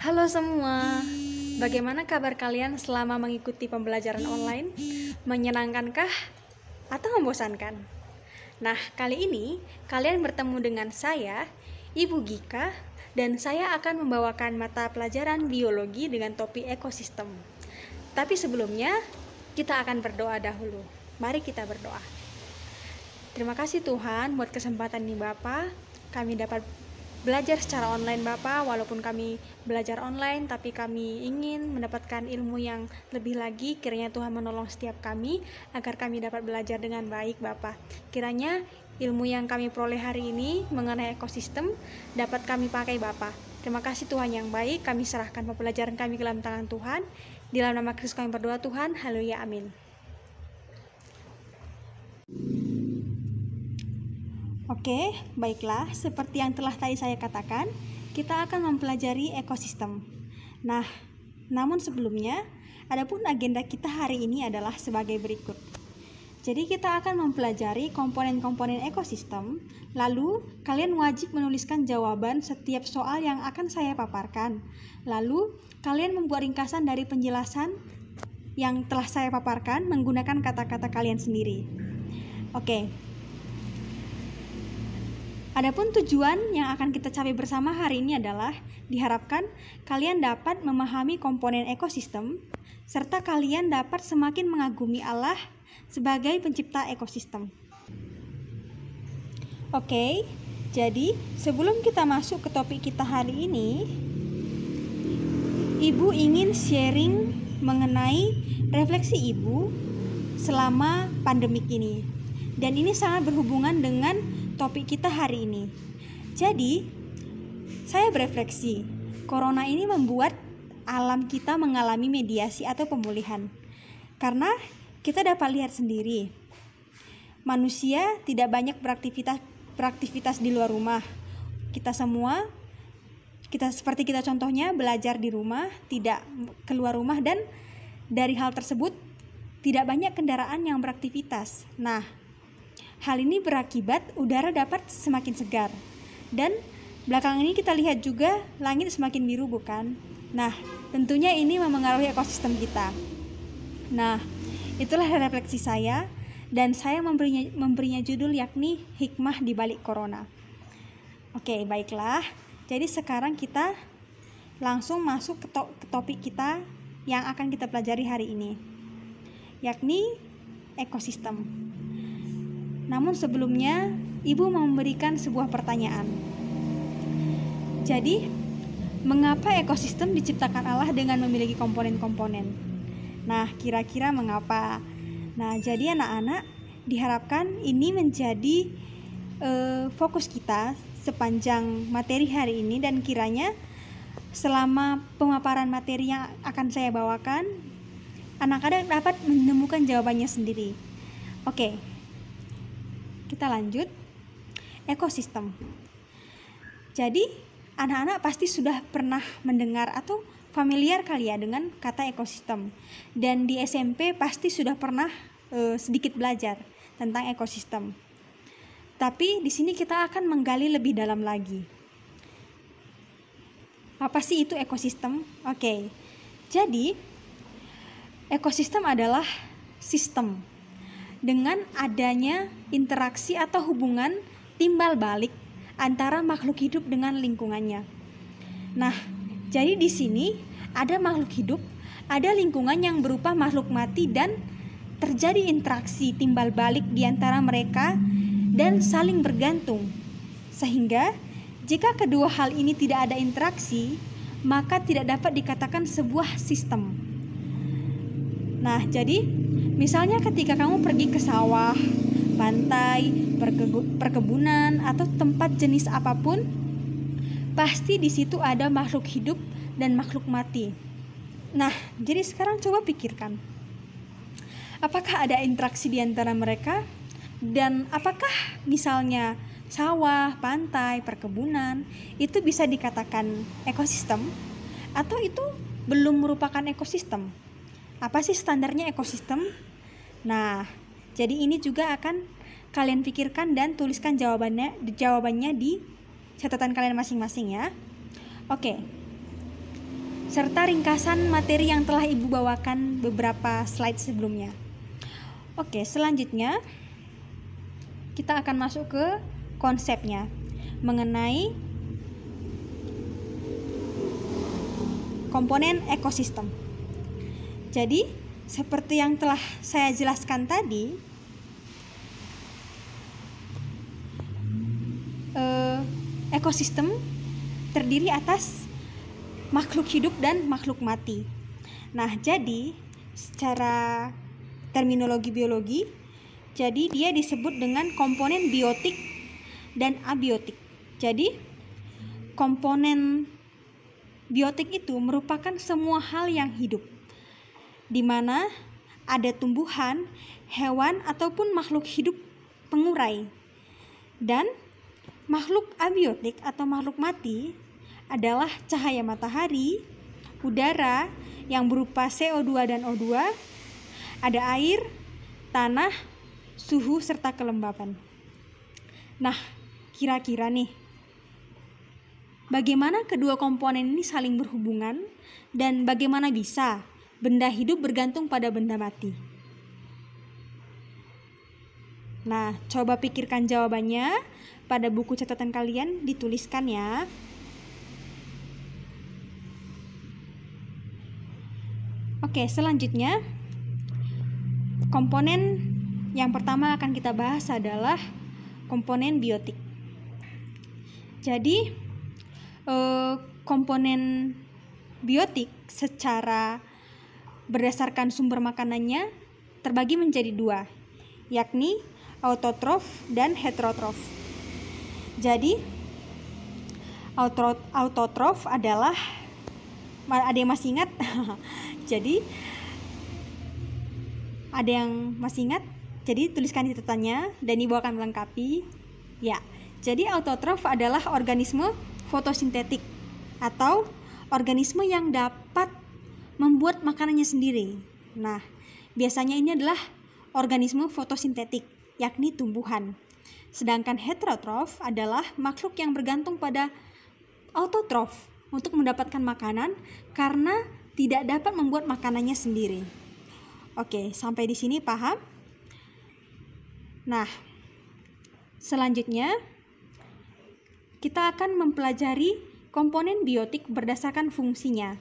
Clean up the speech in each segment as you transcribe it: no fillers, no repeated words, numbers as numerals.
Halo semua, bagaimana kabar kalian selama mengikuti pembelajaran online? Menyenangkankah atau membosankan? Nah, kali ini kalian bertemu dengan saya, Ibu Gika, dan saya akan membawakan mata pelajaran biologi dengan topik ekosistem. Tapi sebelumnya, kita akan berdoa dahulu. Mari kita berdoa. Terima kasih Tuhan buat kesempatan ini Bapak. Kami dapat belajar secara online Bapak, walaupun kami belajar online, tapi kami ingin mendapatkan ilmu yang lebih lagi. Kiranya Tuhan menolong setiap kami, agar kami dapat belajar dengan baik Bapak. Kiranya ilmu yang kami peroleh hari ini mengenai ekosistem dapat kami pakai Bapak. Terima kasih Tuhan yang baik, kami serahkan pembelajaran kami ke dalam tangan Tuhan. Di dalam nama Kristus kami berdoa Tuhan, haleluya, amin. Oke, baiklah, seperti yang telah tadi saya katakan, kita akan mempelajari ekosistem. Nah, namun sebelumnya, adapun agenda kita hari ini adalah sebagai berikut. Jadi kita akan mempelajari komponen-komponen ekosistem, lalu kalian wajib menuliskan jawaban setiap soal yang akan saya paparkan. Lalu, kalian membuat ringkasan dari penjelasan yang telah saya paparkan menggunakan kata-kata kalian sendiri. Oke. Adapun tujuan yang akan kita capai bersama hari ini adalah diharapkan kalian dapat memahami komponen ekosistem serta kalian dapat semakin mengagumi Allah sebagai pencipta ekosistem. Oke, jadi sebelum kita masuk ke topik kita hari ini, Ibu ingin sharing mengenai refleksi Ibu selama pandemik ini. Dan ini sangat berhubungan dengan topik kita hari ini. Jadi, saya berefleksi, corona ini membuat alam kita mengalami mediasi atau pemulihan. Karena kita dapat lihat sendiri, manusia tidak banyak beraktivitas di luar rumah. Kita semua, seperti kita contohnya belajar di rumah, tidak keluar rumah, dan dari hal tersebut tidak banyak kendaraan yang beraktivitas. Nah, hal ini berakibat udara dapat semakin segar. Dan belakangan ini kita lihat juga langit semakin biru, bukan? Nah, tentunya ini memengaruhi ekosistem kita. Nah, itulah refleksi saya, dan saya memberinya judul yakni hikmah di balik corona. Oke, baiklah. Jadi sekarang kita langsung masuk ke topik kita yang akan kita pelajari hari ini, yakni ekosistem. Namun sebelumnya, Ibu mau memberikan sebuah pertanyaan. Jadi, mengapa ekosistem diciptakan Allah dengan memiliki komponen-komponen? Nah, kira-kira mengapa? Nah, jadi anak-anak, diharapkan ini menjadi fokus kita sepanjang materi hari ini, dan kiranya selama pemaparan materi yang akan saya bawakan, anak-anak dapat menemukan jawabannya sendiri. Oke. Kita lanjut. Ekosistem. Jadi, anak-anak pasti sudah pernah mendengar atau familiar kali ya dengan kata ekosistem. Dan di SMP pasti sudah pernah sedikit belajar tentang ekosistem. Tapi di sini kita akan menggali lebih dalam lagi. Apa sih itu ekosistem? Oke. Jadi, ekosistem adalah sistem dengan adanya interaksi atau hubungan timbal balik antara makhluk hidup dengan lingkungannya. Nah, jadi di sini ada makhluk hidup, ada lingkungan yang berupa makhluk mati, dan terjadi interaksi timbal balik di antara mereka dan saling bergantung. Sehingga jika kedua hal ini tidak ada interaksi, maka tidak dapat dikatakan sebuah sistem. Nah, jadi misalnya ketika kamu pergi ke sawah, pantai, perkebunan, atau tempat jenis apapun, pasti di situ ada makhluk hidup dan makhluk mati. Nah, jadi sekarang coba pikirkan, apakah ada interaksi di antara mereka? Dan apakah misalnya sawah, pantai, perkebunan itu bisa dikatakan ekosistem? Atau itu belum merupakan ekosistem? Apa sih standarnya ekosistem? Nah, jadi ini juga akan kalian pikirkan dan tuliskan jawabannya di catatan kalian masing-masing ya. Oke. serta ringkasan materi yang telah Ibu bawakan beberapa slide sebelumnya. Oke, selanjutnya kita akan masuk ke konsepnya mengenai komponen ekosistem. Jadi, seperti yang telah saya jelaskan tadi, ekosistem terdiri atas makhluk hidup dan makhluk mati. Nah, jadi secara terminologi biologi, jadi dia disebut dengan komponen biotik dan abiotik. Jadi, komponen biotik itu merupakan semua hal yang hidup, di mana ada tumbuhan, hewan, ataupun makhluk hidup pengurai. Dan makhluk abiotik atau makhluk mati adalah cahaya matahari, udara yang berupa CO2 dan O2, ada air, tanah, suhu, serta kelembapan. Nah, kira-kira nih, bagaimana kedua komponen ini saling berhubungan dan bagaimana bisa benda hidup bergantung pada benda mati? Nah, coba pikirkan jawabannya pada buku catatan kalian, dituliskan ya. Oke, selanjutnya komponen yang pertama akan kita bahas adalah komponen biotik. Jadi, komponen biotik secara berdasarkan sumber makanannya terbagi menjadi dua, yakni autotrof dan heterotrof. Jadi, autotrof adalah, ada yang masih ingat? Jadi, ada yang masih ingat? Jadi, tuliskan di catatannya dan Ibu akan melengkapi. Ya, jadi autotrof adalah organisme fotosintetik atau organisme yang dapat membuat makanannya sendiri. Nah, biasanya ini adalah organisme fotosintetik, yakni tumbuhan. Sedangkan heterotrof adalah makhluk yang bergantung pada autotrof untuk mendapatkan makanan karena tidak dapat membuat makanannya sendiri. Oke, sampai di sini paham? Nah, selanjutnya kita akan mempelajari komponen biotik berdasarkan fungsinya.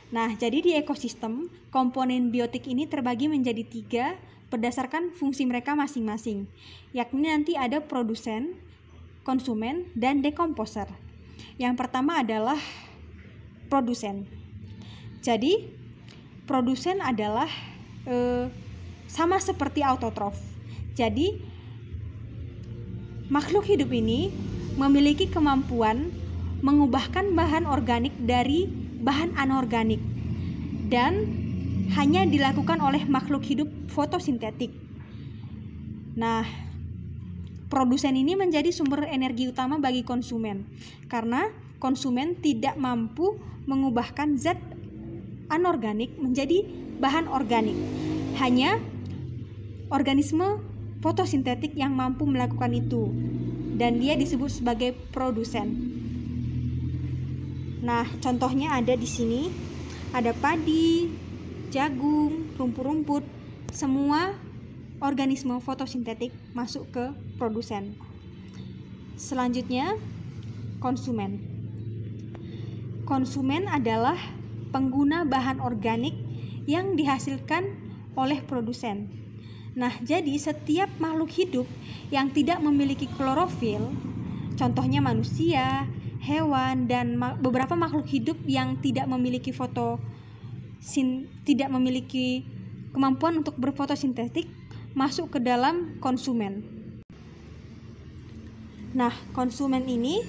Nah, jadi di ekosistem, komponen biotik ini terbagi menjadi 3 berdasarkan fungsi mereka masing-masing, yakni nanti ada produsen, konsumen, dan dekomposer. Yang pertama adalah produsen. Jadi, produsen adalah sama seperti autotrof. Jadi, makhluk hidup ini memiliki kemampuan mengubahkan bahan organik dari bahan anorganik dan hanya dilakukan oleh makhluk hidup fotosintetik. Nah, produsen ini menjadi sumber energi utama bagi konsumen karena konsumen tidak mampu mengubahkan zat anorganik menjadi bahan organik. Hanya organisme fotosintetik yang mampu melakukan itu dan dia disebut sebagai produsen. Nah, contohnya ada di sini. Ada padi, jagung, rumput-rumput, semua organisme fotosintetik masuk ke produsen. Selanjutnya, konsumen. Konsumen adalah pengguna bahan organik yang dihasilkan oleh produsen. Nah, jadi setiap makhluk hidup yang tidak memiliki klorofil, contohnya manusia, hewan, dan beberapa makhluk hidup yang tidak memiliki tidak memiliki kemampuan untuk berfotosintetik, masuk ke dalam konsumen. Nah, konsumen ini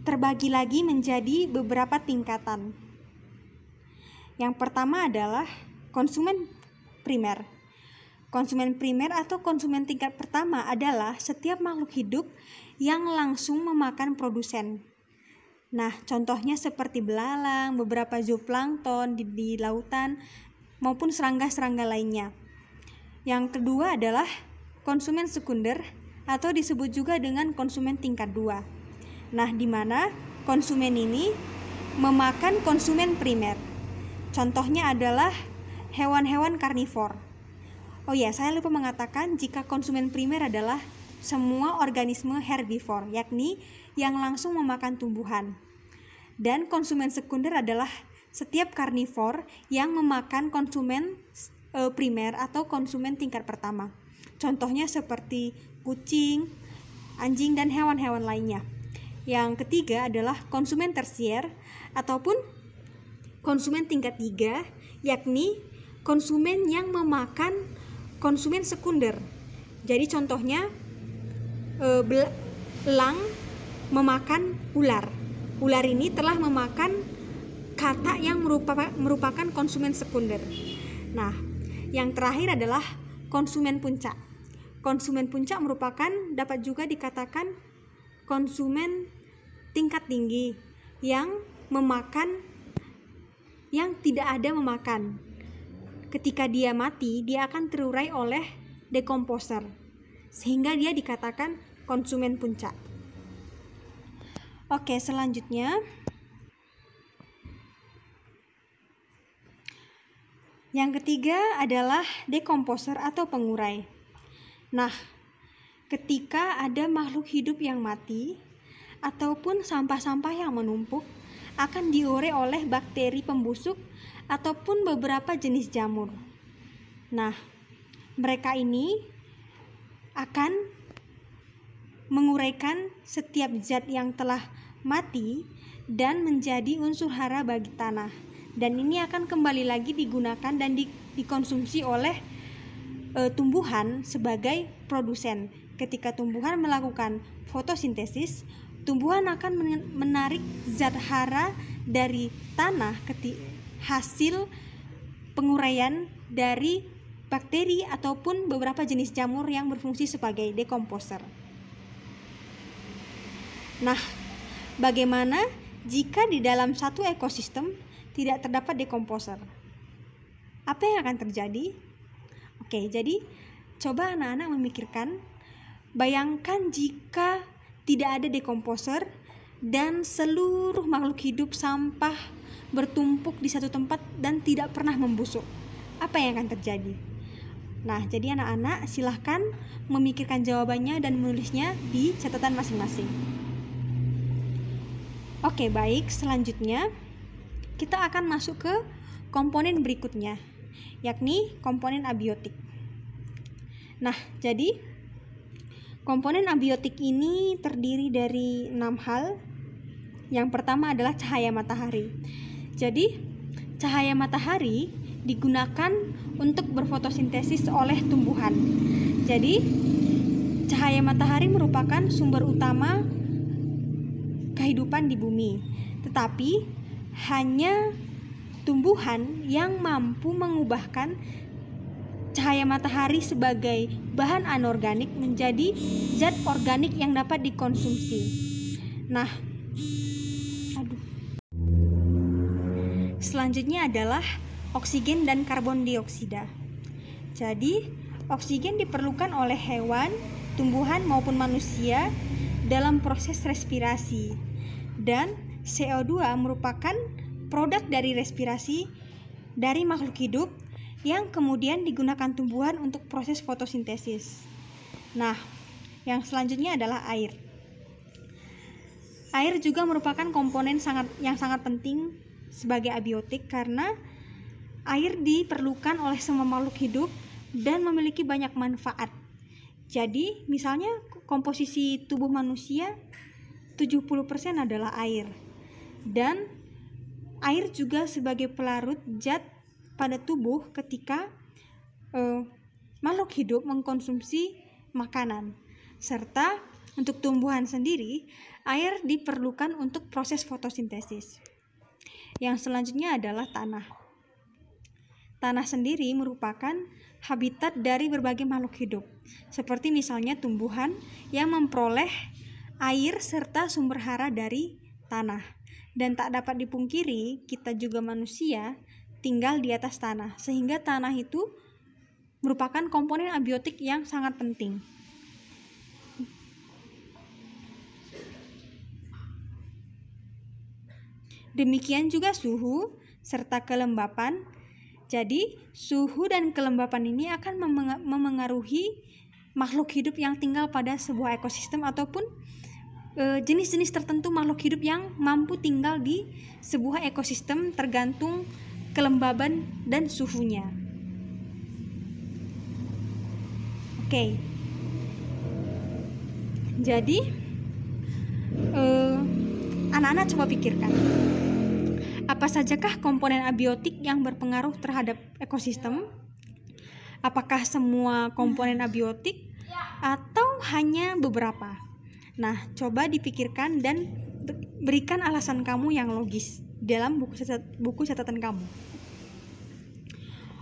terbagi lagi menjadi beberapa tingkatan. Yang pertama adalah konsumen primer. Konsumen primer atau konsumen tingkat pertama adalah setiap makhluk hidup yang langsung memakan produsen. Nah, contohnya seperti belalang, beberapa zooplankton di lautan, maupun serangga-serangga lainnya. Yang kedua adalah konsumen sekunder atau disebut juga dengan konsumen tingkat 2. Nah, di mana konsumen ini memakan konsumen primer. Contohnya adalah hewan-hewan karnivor. Oh ya, saya lupa mengatakan jika konsumen primer adalah semua organisme herbivor, yakni yang langsung memakan tumbuhan. Dan konsumen sekunder adalah setiap karnivor yang memakan konsumen primer atau konsumen tingkat pertama. Contohnya seperti kucing, anjing, dan hewan-hewan lainnya. Yang ketiga adalah konsumen tersier ataupun konsumen tingkat 3, yakni konsumen yang memakan konsumen sekunder. Jadi contohnya elang memakan ular. Ular ini telah memakan katak yang merupakan konsumen sekunder. Nah, yang terakhir adalah konsumen puncak. Konsumen puncak merupakan dapat juga dikatakan konsumen tingkat tinggi yang memakan yang tidak ada memakan. Ketika dia mati, dia akan terurai oleh dekomposer, sehingga dia dikatakan konsumen puncak. Oke, selanjutnya yang ketiga adalah dekomposer atau pengurai. Nah, ketika ada makhluk hidup yang mati ataupun sampah-sampah yang menumpuk, akan diurai oleh bakteri pembusuk ataupun beberapa jenis jamur. Nah, mereka ini akan menguraikan setiap zat yang telah mati dan menjadi unsur hara bagi tanah. Dan ini akan kembali lagi digunakan dan dikonsumsi oleh tumbuhan sebagai produsen. Ketika tumbuhan melakukan fotosintesis, tumbuhan akan menarik zat hara dari tanah hasil penguraian dari bakteri ataupun beberapa jenis jamur yang berfungsi sebagai dekomposer. Nah, bagaimana jika di dalam satu ekosistem tidak terdapat dekomposer? Apa yang akan terjadi? Oke, jadi coba anak-anak memikirkan, bayangkan jika tidak ada dekomposer dan seluruh makhluk hidup sampah bertumpuk di satu tempat dan tidak pernah membusuk. Apa yang akan terjadi? Nah, jadi anak-anak silahkan memikirkan jawabannya dan menulisnya di catatan masing-masing. Oke, baik, selanjutnya kita akan masuk ke komponen berikutnya, yakni komponen abiotik. Nah, jadi komponen abiotik ini terdiri dari 6 hal. Yang pertama adalah cahaya matahari. Jadi, cahaya matahari digunakan untuk berfotosintesis oleh tumbuhan. Jadi, cahaya matahari merupakan sumber utama kehidupan di bumi. Tetapi, hanya tumbuhan yang mampu mengubahkan cahaya matahari sebagai bahan anorganik menjadi zat organik yang dapat dikonsumsi. Nah, selanjutnya adalah oksigen dan karbon dioksida. Jadi, oksigen diperlukan oleh hewan, tumbuhan maupun manusia dalam proses respirasi. Dan CO2 merupakan produk dari respirasi dari makhluk hidup yang kemudian digunakan tumbuhan untuk proses fotosintesis. Nah, yang selanjutnya adalah air. Air juga merupakan komponen yang sangat penting sebagai abiotik karena air diperlukan oleh semua makhluk hidup dan memiliki banyak manfaat. Jadi, misalnya komposisi tubuh manusia 70% adalah air. Dan air juga sebagai pelarut zat pada tubuh ketika makhluk hidup mengkonsumsi makanan. Serta untuk tumbuhan sendiri, air diperlukan untuk proses fotosintesis. Yang selanjutnya adalah tanah. Tanah sendiri merupakan habitat dari berbagai makhluk hidup, seperti misalnya tumbuhan yang memperoleh air serta sumber hara dari tanah. Dan tak dapat dipungkiri, kita juga manusia tinggal di atas tanah, sehingga tanah itu merupakan komponen abiotik yang sangat penting. Demikian juga suhu serta kelembapan. Jadi, suhu dan kelembapan ini akan memengaruhi makhluk hidup yang tinggal pada sebuah ekosistem ataupun jenis-jenis tertentu makhluk hidup yang mampu tinggal di sebuah ekosistem tergantung kelembaban dan suhunya. Oke. Jadi, anak-anak coba pikirkan, apa sajakah komponen abiotik yang berpengaruh terhadap ekosistem? Apakah semua komponen abiotik atau hanya beberapa? Nah, coba dipikirkan dan berikan alasan kamu yang logis dalam buku catatan kamu.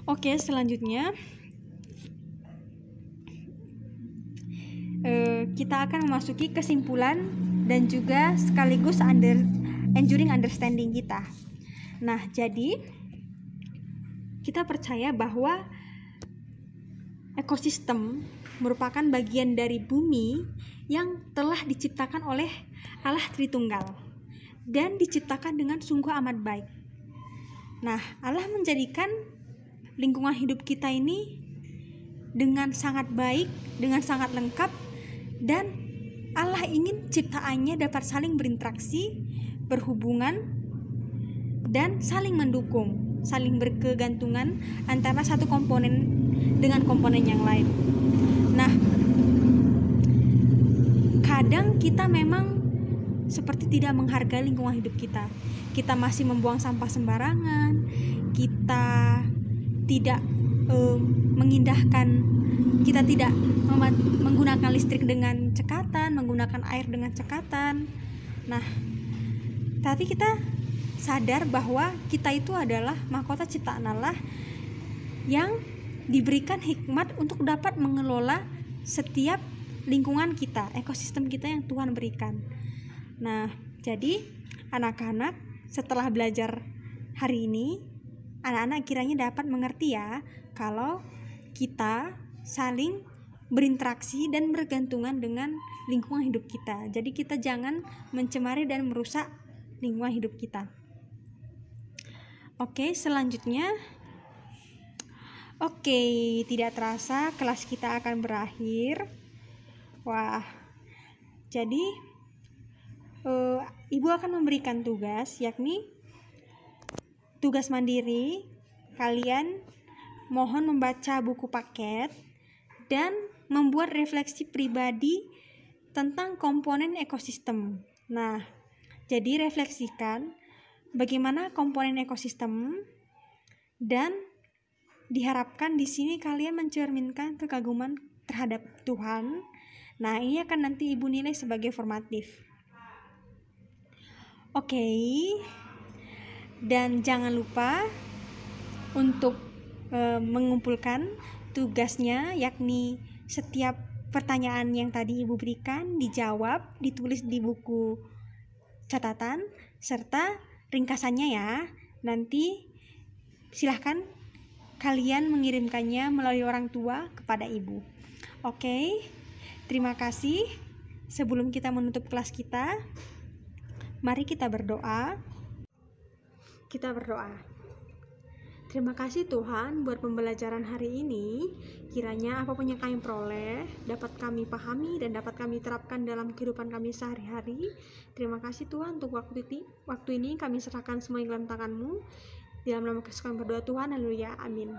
Oke, selanjutnya kita akan memasuki kesimpulan dan juga sekaligus enduring understanding kita. Nah, jadi kita percaya bahwa ekosistem merupakan bagian dari bumi yang telah diciptakan oleh Allah Tritunggal dan diciptakan dengan sungguh amat baik. Nah, Allah menjadikan lingkungan hidup kita ini dengan sangat baik, dengan sangat lengkap, dan Allah ingin ciptaannya dapat saling berinteraksi, berhubungan, dan saling mendukung, saling berkegantungan antara satu komponen dengan komponen yang lain. Nah, kadang kita memang seperti tidak menghargai lingkungan hidup kita. Kita masih membuang sampah sembarangan, kita tidak kita tidak menggunakan listrik dengan cekatan, menggunakan air dengan cekatan. Nah, tapi kita sadar bahwa kita itu adalah mahkota ciptaan Allah yang diberikan hikmat untuk dapat mengelola setiap lingkungan kita, ekosistem kita yang Tuhan berikan. Nah, jadi anak-anak setelah belajar hari ini, anak-anak kiranya dapat mengerti ya, kalau kita saling berinteraksi dan bergantungan dengan lingkungan hidup kita. Jadi kita jangan mencemari dan merusak lingkungan hidup kita. Oke, selanjutnya. Oke, tidak terasa kelas kita akan berakhir. Wah, jadi Ibu akan memberikan tugas, yakni tugas mandiri. Kalian mohon membaca buku paket dan membuat refleksi pribadi tentang komponen ekosistem. Nah, jadi refleksikan bagaimana komponen ekosistem, dan diharapkan di sini kalian mencerminkan kekaguman terhadap Tuhan. Nah, ini akan nanti Ibu nilai sebagai formatif. Oke. Dan jangan lupa untuk mengumpulkan tugasnya, yakni setiap pertanyaan yang tadi Ibu berikan dijawab, ditulis di buku catatan serta ringkasannya ya. Nanti silahkan kalian mengirimkannya melalui orang tua kepada Ibu. Oke, terima kasih. Sebelum kita menutup kelas kita, mari kita berdoa. Kita berdoa. Terima kasih Tuhan buat pembelajaran hari ini. Kiranya apapun yang kami peroleh dapat kami pahami dan dapat kami terapkan dalam kehidupan kami sehari-hari. Terima kasih Tuhan untuk waktu ini kami serahkan semua dalam tangan-Mu. Dalam nama Kristus kami berdoa Tuhan, haleluya, amin.